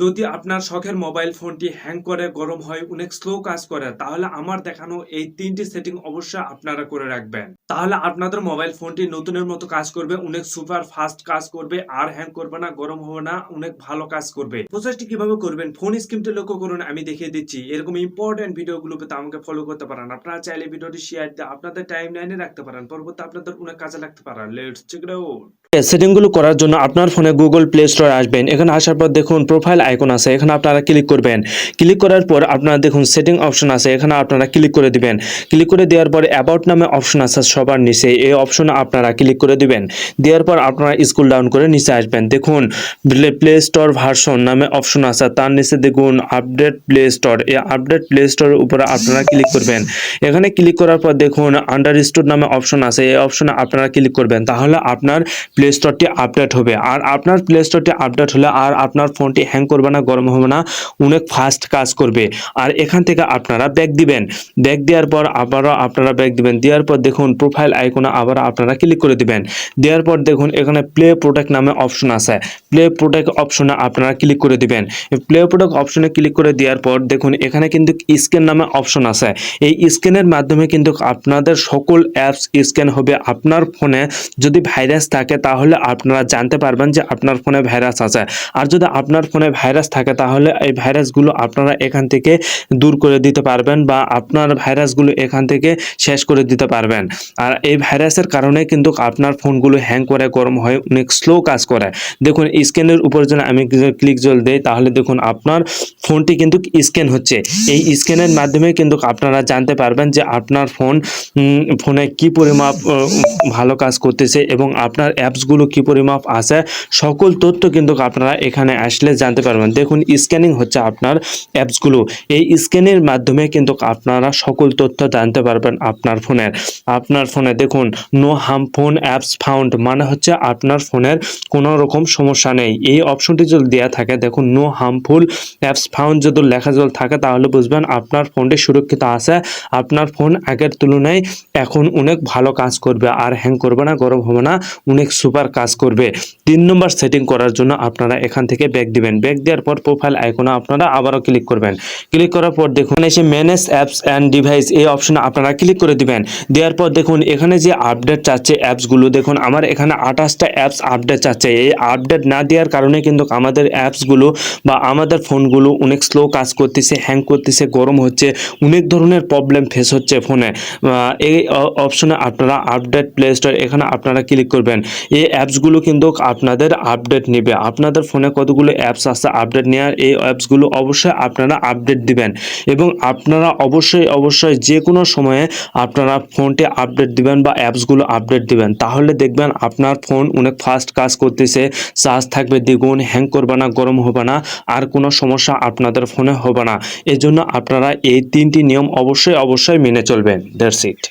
যদি আপনার শখের মোবাইল ফোনটি হ্যাং করে, গরম হয়, অনেক স্লো কাজ করে, তাহলে আমার দেখানো এই 3টি সেটিং অবশ্যই আপনারা করে রাখবেন। তাহলে আপনাদের মোবাইল ফোনটি নতুনের মতো কাজ করবে, অনেক সুপার ফাস্ট কাজ করবে, আর হ্যাং করবে না, গরম হবে না, অনেক ভালো কাজ করবে। প্রসেসটি কিভাবে করবেন ফোন স্ক্রিনটি লক্ষ্য করুন, আমি দেখিয়ে দিচ্ছি। এরকম ইম্পর্টেন্ট ভিডিওগুলো পেতে আমাকে ফলো করতে পারেন। আপনারা চাইলে ভিডিওটি শেয়ার দিয়ে আপনাদের টাইম লাইনে রাখতে পারেন, পরবর্তী আপনাদের অনেক কাজে লাগতে পারেন। Let's check it out. সেটিংগুলো করার জন্য আপনার ফোনে গুগল প্লে স্টোরে আসবেন। এখানে আসার পর দেখুন প্রোফাইল আইকন আছে, এখানে আপনারা ক্লিক করবেন। ক্লিক করার পর আপনারা দেখুন সেটিং অপশন আছে, এখানে আপনারা ক্লিক করে দিবেন। ক্লিক করে দেওয়ার পর অ্যাবাউট নামে অপশন আছে সবার নিচে, এই অপশনে আপনারা ক্লিক করে দিবেন। দেওয়ার পর আপনারা স্ক্রল ডাউন করে নিচে আসবেন। দেখুন প্লে স্টোর ভার্সন নামে অপশন আছে, তার নিচে দেখুন আপডেট প্লে স্টোর। এই আপডেট প্লে স্টোরের উপরে আপনারা ক্লিক করবেন। এখানে ক্লিক করার পর দেখুন আন্ডারস্টোর নামে অপশন আছে, এই অপশনে আপনারা ক্লিক করবেন। তাহলে আপনার প্লে স্টোরটি আপডেট হবে। আর আপনার প্লে স্টোরটি আপডেট হলে আর আপনার ফোনটি হ্যাং করবে না, গরম হবে না, অনেক ফাস্ট কাজ করবে। আর এখান থেকে আপনারা ব্যাক দিবেন। ব্যাক দেওয়ার পর আবারও আপনারা ব্যাক দিবেন। দেওয়ার পর দেখুন প্রোফাইল আইকনে আবার আপনারা ক্লিক করে দিবেন। দেওয়ার পর দেখুন এখানে প্লে প্রোটেক্ট নামে অপশন আছে, প্লে প্রোটেক্ট অপশনে আপনারা ক্লিক করে দিবেন। প্লে প্রোটেক্ট অপশনে ক্লিক করে দেওয়ার পর দেখুন এখানে কিন্তু স্ক্যান নামে অপশন আছে। এই স্ক্যানের মাধ্যমে কিন্তু আপনাদের সকল অ্যাপস স্ক্যান হবে। আপনার ফোনে যদি ভাইরাস থাকে তাহলে আপনারা জানতে পারবেন যে আপনার ফোনে ভাইরাস আছে। আর যদি আপনার ফোনে ভাইরাস থাকে তাহলে এই ভাইরাসগুলো আপনারা এখান থেকে দূর করে দিতে পারবেন, বা আপনার ভাইরাসগুলো এখান থেকে শেষ করে দিতে পারবেন। আর এই ভাইরাসের কারণে কিন্তু আপনার ফোনগুলো হ্যাং করে, গরম হয়, অনেক স্লো কাজ করে। দেখুন স্ক্যানের উপর যদি আমি ক্লিক জল দেই তাহলে দেখুন আপনার ফোনটি কিন্তু স্ক্যান হচ্ছে। এই স্ক্যানের মাধ্যমে কিন্তু আপনারা জানতে পারবেন যে আপনার ফোনে কি পরিমাপ ভালো কাজ করতেছে এবং আপনার অ্যাপসগুলো কি পরিমাপ আছে, সকল তথ্য কিন্তু আপনারা এখানে আসলে জানতে পারবেন। দেখুন স্ক্যানিং হচ্ছে আপনার অ্যাপসগুলো, এই স্ক্যানের মাধ্যমে কিন্তু আপনারা সকল তথ্য জানতে পারবেন আপনার ফোনে দেখুন নো হার্মফুল অ্যাপস ফাউন্ড, মানে হচ্ছে আপনার ফোনের কোনো রকম সমস্যা নেই। এই অপশনটি যদি দেওয়া থাকে, দেখুন নো হার্মফুল অ্যাপস ফাউন্ড যদি লেখা যদি থাকে তাহলে বুঝবেন আপনার ফোনটি সুরক্ষিত আছে। আপনার ফোন আগের তুলনায় এখন অনেক ভালো কাজ করবে, আর হ্যাং করবে না, গরম হবে না, অনেক সুপার কাজ করবে। 3 নম্বর সেটিং করার জন্য আপনারা এখান থেকে ব্যাক দিবেন। ব্যাক দেওয়ার পর প্রোফাইল আইকনে আপনারা আবারও ক্লিক করবেন। ক্লিক করার পর দেখুন এসে ম্যানেজ অ্যাপস অ্যান্ড ডিভাইস, এই অপশনে আপনারা ক্লিক করে দিবেন। দেওয়ার পর দেখুন এখানে যে আপডেট চাচ্ছে অ্যাপসগুলো, দেখুন আমার এখানে 28টা অ্যাপস আপডেট চাচ্ছে। এই আপডেট না দেওয়ার কারণে কিন্তু আমাদের অ্যাপসগুলো বা আমাদের ফোনগুলো অনেক স্লো কাজ করতেছে, হ্যাং করতেছে, গরম হচ্ছে, অনেক ধরনের প্রবলেম ফেস হচ্ছে ফোনে। এই অপশনে আপনারা আপডেট প্লে স্টোর, এখানে আপনারা ক্লিক করবেন। এই অ্যাপসগুলো কিন্তু আপনাদের আপডেট নেবে। আপনাদের ফোনে কতগুলো অ্যাপস আছে আপডেট নেওয়ার, এই অ্যাপসগুলো অবশ্যই আপনারা আপডেট দিবেন। এবং আপনারা অবশ্যই যে কোনো সময়ে আপনারা ফোনটি আপডেট দিবেন বা অ্যাপসগুলো আপডেট দিবেন। তাহলে দেখবেন আপনার ফোন অনেক ফাস্ট কাজ করতেছে, চার্জ থাকবে দ্বিগুণ, হ্যাং করবে না, গরম হবে না, আর কোনো সমস্যা আপনাদের ফোনে হবে না। এজন্য আপনারা এই 3টি নিয়ম অবশ্যই মেনে চলবেন। That's it.